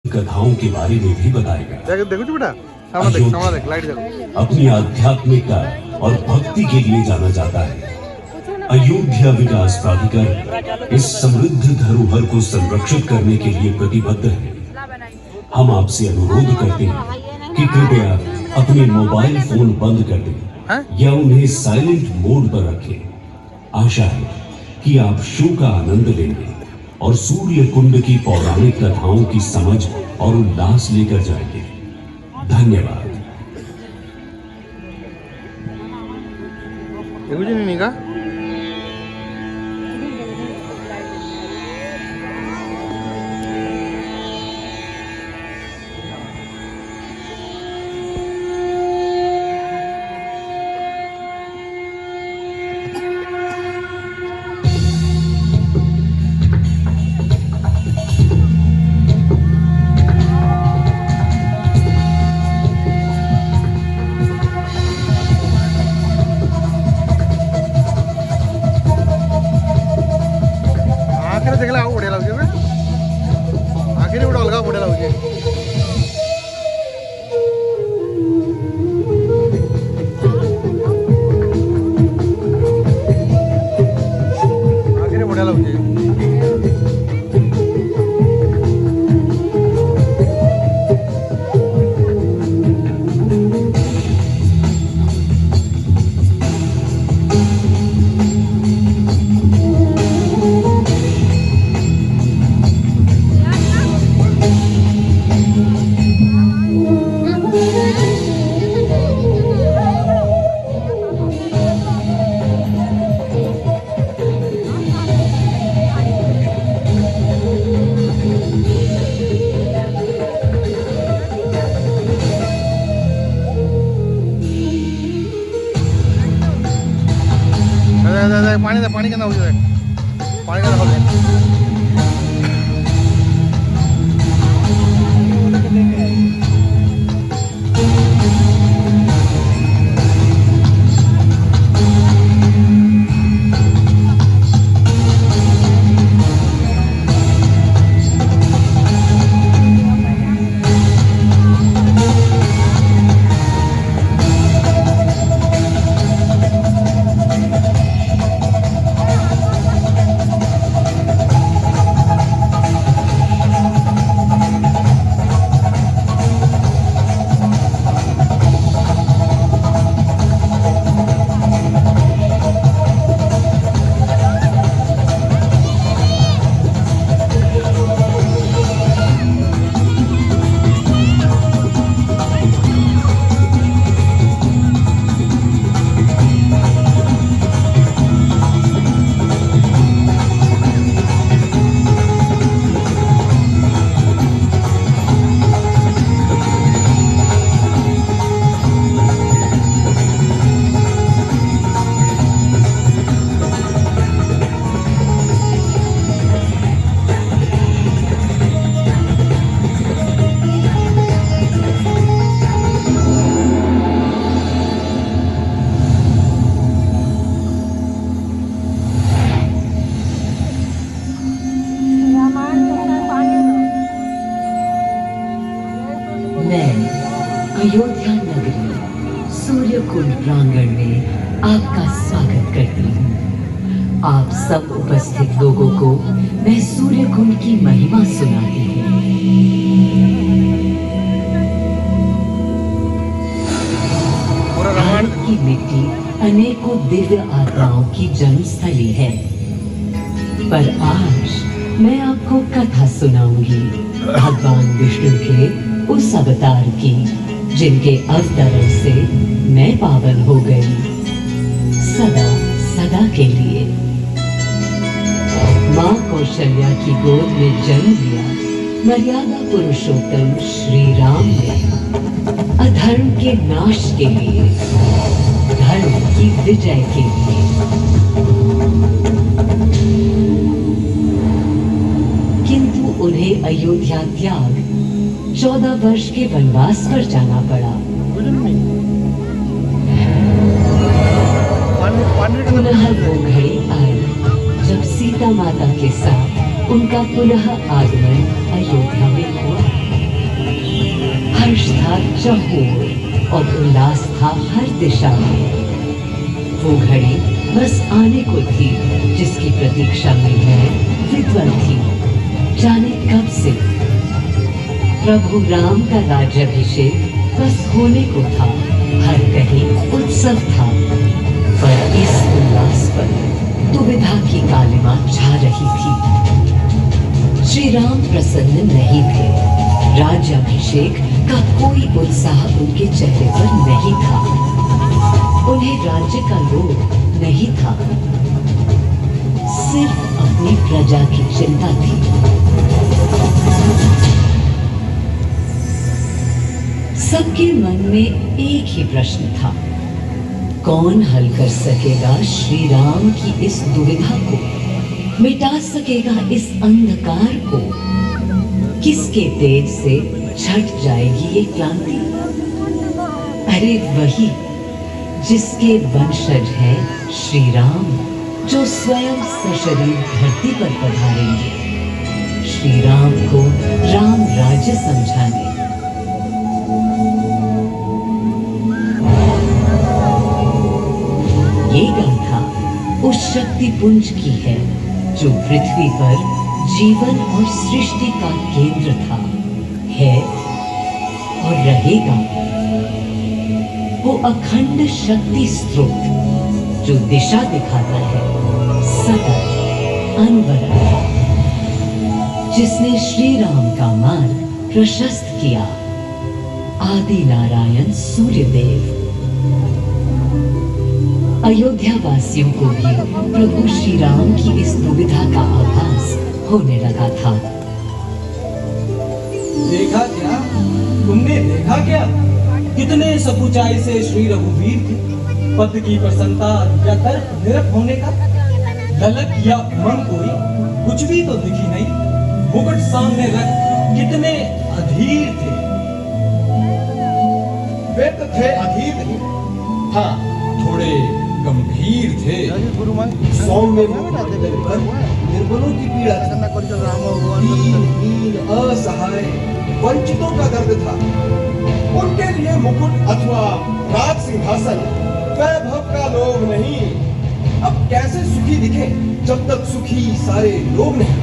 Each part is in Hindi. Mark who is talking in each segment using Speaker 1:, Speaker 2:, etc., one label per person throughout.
Speaker 1: कथाओं के बारे में भी बताएगा।
Speaker 2: देखो बेटा, सामने देख, लाइट देखो।
Speaker 1: अपनी आध्यात्मिकता और भक्ति के लिए जाना जाता है। अयोध्या विकास प्राधिकरण इस समृद्ध धरोहर को संरक्षित करने के लिए प्रतिबद्ध है। हम आपसे अनुरोध करते हैं कि कृपया अपने मोबाइल फोन बंद कर दें या उन्हें साइलेंट मोड पर रखें। आशा है कि आप शो का आनंद लेंगे और सूर्य कुंड की पौराणिक कथाओं की समझ और उल्लास लेकर जाएंगे। धन्यवाद।
Speaker 2: नहीं का आखिरी उड़ा अलगा उड़ा लागे आखिरी उड़ा लागे पानी के अंदर हो जाए पानी के अंदर
Speaker 3: अयोध्या नगरी सूर्य कुंड प्रांगण में आपका स्वागत करती हूँ। आप सब उपस्थित लोगों को मैं सूर्य कुंड की महिमा सुनाती हूँ। भारत की मिट्टी अनेकों दिव्य आत्माओं की जन्मस्थली है, पर आज मैं आपको कथा सुनाऊंगी भगवान विष्णु के उस अवतार की जिनके अवतरण से मैं पावन हो गई सदा सदा के लिए। माँ कौशल्या की गोद में जन्म लिया मर्यादा पुरुषोत्तम श्री राम ने अधर्म के नाश के लिए, धर्म की विजय के लिए। किंतु उन्हें अयोध्या त्याग 14 वर्ष के वनवास पर जाना पड़ा। पुनः वो घड़ी आई जब सीता माता के साथ उनका पुनः आगमन अयोध्या में हुआ। चहुओर और उल्लास था हर दिशा में। वो घड़ी बस आने को थी जिसकी प्रतीक्षा में मैं विद्वल थी। जाने कब से प्रभु राम का राज्याभिषेक बस होने को था। हर कहीं उत्सव था, पर इस उल्लास पर दुविधा की कालिमा छा रही थी। श्री राम प्रसन्न नहीं थे। राज्याभिषेक का कोई उत्साह उनके चेहरे पर नहीं था। उन्हें राज्य का लोभ नहीं था, सिर्फ अपनी प्रजा की चिंता थी। सबके मन में एक ही प्रश्न था, कौन हल कर सकेगा श्री राम की इस दुविधा को, मिटा सकेगा इस अंधकार को? किसके तेज से छट जाएगी ये क्रांति? अरे वही जिसके वंशज हैं श्री राम, जो स्वयं सशरीर धरती पर पधारेंगे श्री राम को राम राज्य समझाने। ये गाथा उस शक्ति पुंज की है जो पृथ्वी पर जीवन और सृष्टि का केंद्र था, है और रहेगा। वो अखंड शक्ति स्रोत जो दिशा दिखाता है सतत अनवरत, जिसने श्री राम का मार्ग प्रशस्त किया। आदि नारायण सूर्यदेव। अयोध्या वासियों को भी प्रभु श्री राम की इस दुविधा का आभास होने लगा था।
Speaker 4: देखा क्या? तुमने देखा क्या? कितने सब ऊंचाई से श्री रघुवीर थे। पद की प्रसन्नता या तर्क निरप होने का ललक या उमंग कोई कुछ भी तो दिखी नहीं। मुकुट सामने रख कितने अधीर थे।
Speaker 5: वे तो थे अधीर नहीं, हाँ थोड़े गंभीर थे। सौम्य पर निर्बलों की पीड़ा थी। दीन, असहाय वंचितों का दर्द था। उनके लिए मुकुट अथवा राज सिंहासन वैभव का लोभ नहीं। अब कैसे सुखी दिखे जब तक सुखी सारे लोग नहीं।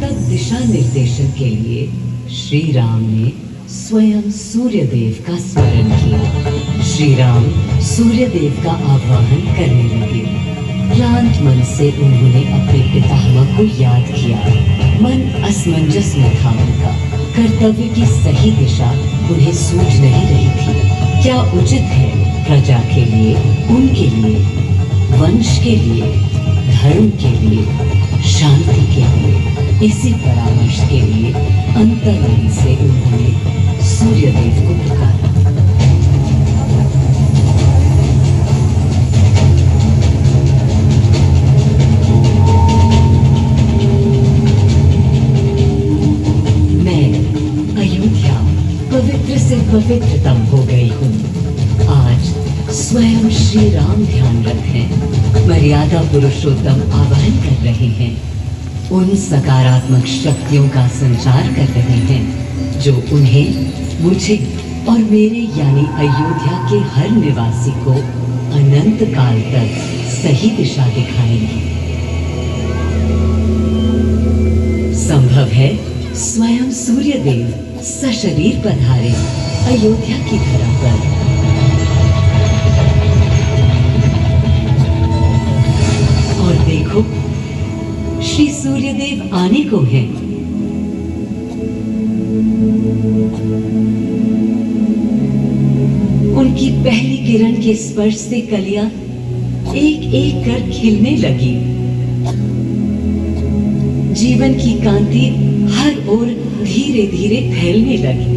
Speaker 3: तब दिशा निर्देशन के लिए श्री राम ने स्वयं सूर्यदेव का स्मरण किया। श्री राम सूर्यदेव का आह्वान करने लगे। क्लांत मन से उन्होंने अपने पितामह को याद किया। मन असमंजस में था उनका। कर्तव्य की सही दिशा उन्हें सूझ नहीं रही थी। क्या उचित है प्रजा के लिए, उनके लिए, वंश के लिए, धर्म के लिए, शांति के लिए? इसी परामर्श के लिए अंतर्मन से उन्होंने सूर्यदेव को पुकारा। मैं अयोध्या पवित्र से पवित्रतम हो गई हूँ। आज स्वयं श्री राम ध्यान रखें, मर्यादा पुरुषोत्तम आवाहन कर रहे हैं। उन सकारात्मक शक्तियों का संचार कर रहे हैं जो उन्हें, मुझे और मेरे यानी अयोध्या के हर निवासी को अनंत काल तक सही दिशा दिखाएंगे। संभव है स्वयं सूर्यदेव सशरीर पधारे अयोध्या की धरा पर। और देखो, श्री सूर्यदेव आने को हैं। उनकी पहली किरण के स्पर्श से कलियां एक एक कर खिलने लगी। जीवन की कांति हर ओर धीरे धीरे फैलने लगी।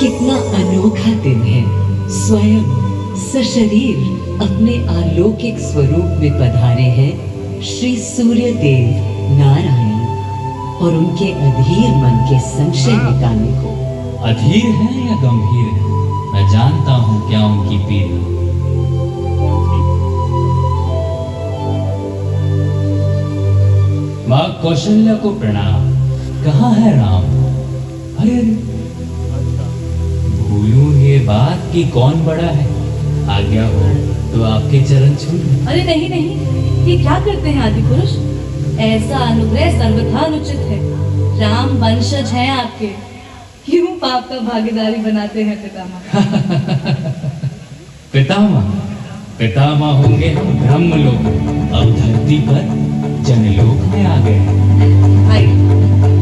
Speaker 3: कितना अनोखा दिन है। स्वयं सशरीर अपने अलौकिक स्वरूप में पधारे हैं श्री सूर्य देव नारायण और उनके अधीर मन के संशय मिटाने को।
Speaker 6: अधीर है या गंभीर है, मैं जानता हूँ क्या उनकी पीड़ा। माँ कौशल्या को प्रणाम। कहाँ है राम? अरे अरे, भूलूं ये बात कि कौन बड़ा है। आज्ञा हो तो आपके चरण छू लूं।
Speaker 7: अरे नहीं नहीं, ये क्या करते हैं आदि पुरुष? ऐसा अनुग्रह सर्वथा अनुचित है। राम वंशज हैं आपके, क्यों पाप का भागीदारी बनाते हैं पितामह?
Speaker 6: पितामह पितामह होंगे हम ब्रह्मलोक, अब धरती पर जनलोक में आ गए हैं।
Speaker 7: भाई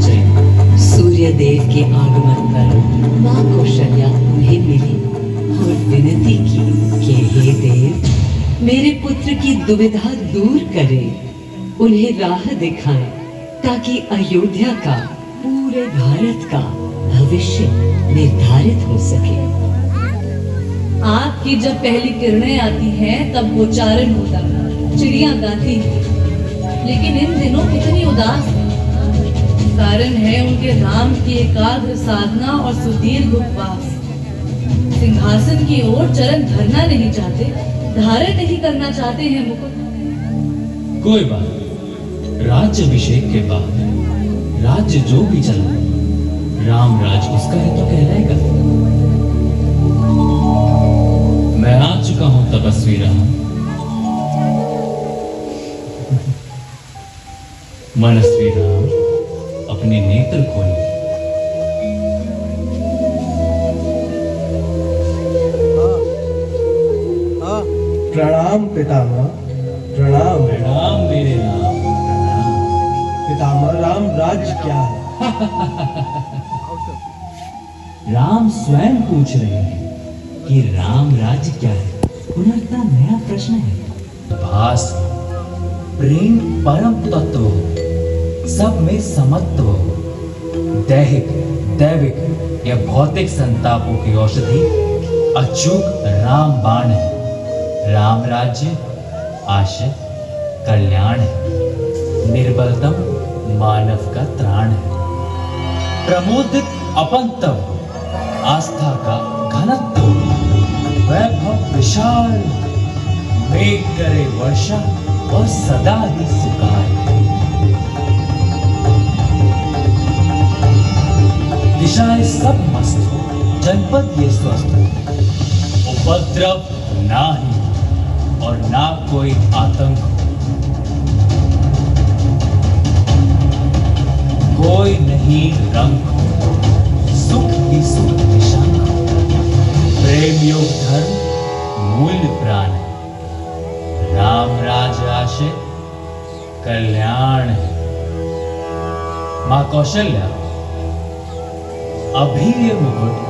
Speaker 6: चलिए।
Speaker 3: सूर्य देव के आगमन पर माँ कौशल्या उन्हें मिली और विनती की कि हे देव, मेरे पुत्र की दुविधा दूर करें, उन्हें राह दिखाएं ताकि अयोध्या का, पूरे भारत का भविष्य निर्धारित हो सके।
Speaker 7: आपकी जब पहली किरणें आती हैं तब गोचारण होता है, चिड़िया गाती है, लेकिन इन दिनों कितनी उदास है। कारण है उनके राम की एकाग्र साधना और सुदीर्घ उपवास। सिंहासन की ओर चरण धरना नहीं चाहते, धारण नहीं करना चाहते हैं मुकुट।
Speaker 6: कोई बात नहीं, राज्य अभिषेक के बाद राज्य जो भी चला, राम राज उसका है तो कहलाएगा। मैं आ चुका हूं तपस्वी राम। मनस्वी राम, अपने नेत्र खोलिए।
Speaker 5: प्रणाम पितामह, प्रणाम।
Speaker 6: प्रणाम मेरे राम, प्रणाम।
Speaker 5: पितामह, राम राज्य क्या है?
Speaker 6: राम स्वयं पूछ रहे हैं कि राम राज्य क्या है। पुनर्ता नया प्रश्न है। भास प्रेम परम तत्व हो, सब में समत्व हो। दैहिक दैविक या भौतिक संतापों की औषधि अचूक राम बाण है। राम राज्य आशय कल्याण है, निर्बलतम मानव का त्राण है। प्रमोदित अपंतव, आस्था का घनत्व, वैभव विशाल, मेघ करे वर्षा और सदा ही सुकाल। दिशाएं सब मस्त हो, जनपद ये स्वस्थ हो, उपद्रव ना ही और ना कोई आतंक हो। कोई नहीं रंग हो, सुख ही सुख निशंक हो। प्रेम योग धर्म मूल्य प्राण है। राम राज आशय कल्याण है। माँ कौशल्या, अभी ये मुकुट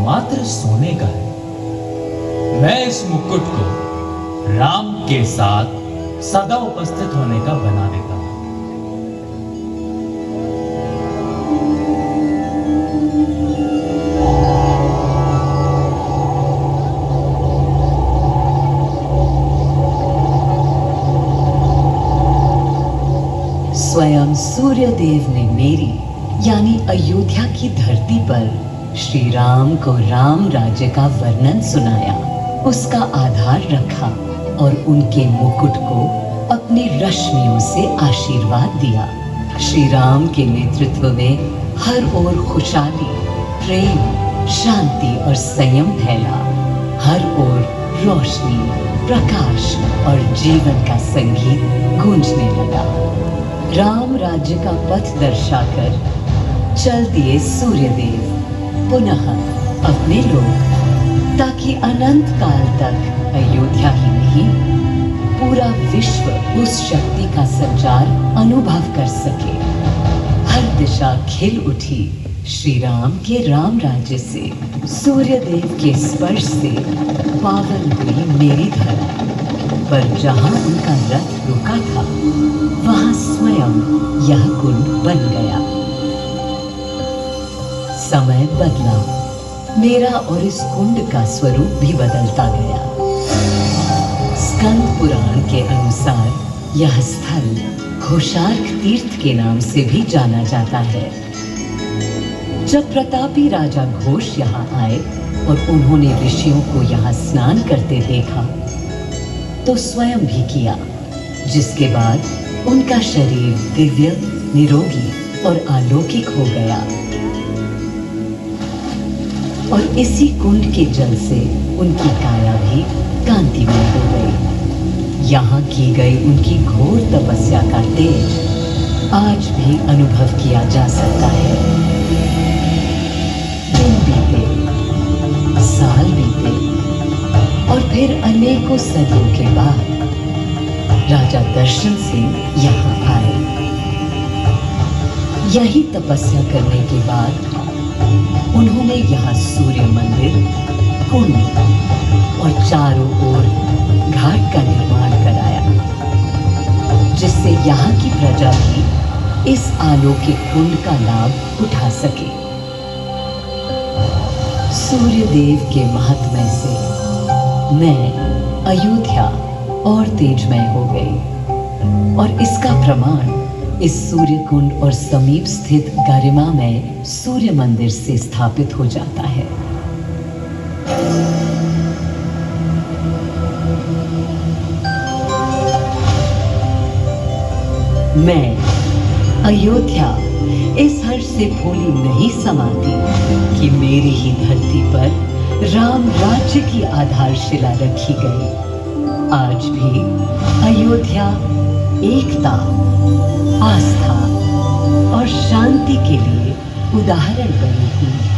Speaker 6: मात्र सोने का है। मैं इस मुकुट को राम के साथ सदा उपस्थित होने का बना देता हूं।
Speaker 3: स्वयं सूर्य देव ने मेरी यानी अयोध्या की धरती पर श्री राम को राम राज्य का वर्णन सुनाया, उसका आधार रखा और उनके मुकुट को अपनी रश्मियों से आशीर्वाद दिया। श्री राम के नेतृत्व में हर ओर खुशहाली, प्रेम, शांति और संयम फैला। हर ओर रोशनी, प्रकाश और जीवन का संगीत गूंजने लगा। राम राज्य का पथ दर्शाकर चल दिए सूर्यदेव पुनः अपने लोक, ताकि अनंत काल तक अयोध्या ही नहीं, पूरा विश्व उस शक्ति का संचार अनुभव कर सके। हर दिशा खिल उठी श्री राम के राम राज्य से। सूर्यदेव के स्पर्श से पावन हुई मेरी धरा, पर जहां उनका रथ रुका था वहां स्वयं यह कुंड बन गया। समय बदला, मेरा और इस कुंड का स्वरूप भी बदलता गया। स्कंद पुराण के अनुसार यह स्थल घोषार्क तीर्थ के नाम से भी जाना जाता है। जब प्रतापी राजा घोष यहाँ आए और उन्होंने ऋषियों को यहाँ स्नान करते देखा तो स्वयं भी किया, जिसके बाद उनका शरीर दिव्य, निरोगी और अलौकिक हो गया। और इसी कुंड के जल से उनकी काया भी कांतिमय हो गई। यहाँ की गई उनकी घोर तपस्या का तेज आज भी अनुभव किया जा सकता है। दिन बीते, साल बीते और फिर अनेकों सदियों के बाद राजा दर्शन सिंह यहाँ आए। यही तपस्या करने के बाद उन्होंने यहाँ सूर्य मंदिर, कुंड और चारों ओर घाट का निर्माण कराया, जिससे यहाँ की प्रजा भी इस अलौकिक कुंड का लाभ उठा सके। सूर्य देव के महात्म्य से मैं अयोध्या और तेजमय हो गई और इसका प्रमाण इस सूर्य कुंड और समीप स्थित गरिमामय सूर्य मंदिर से स्थापित हो जाता है। मैं अयोध्या इस हर्ष से भूली नहीं समाती कि मेरी ही धरती पर राम राज्य की आधारशिला रखी गई। आज भी अयोध्या एकता, आस्था और शांति के लिए उदाहरण बनी हुई है।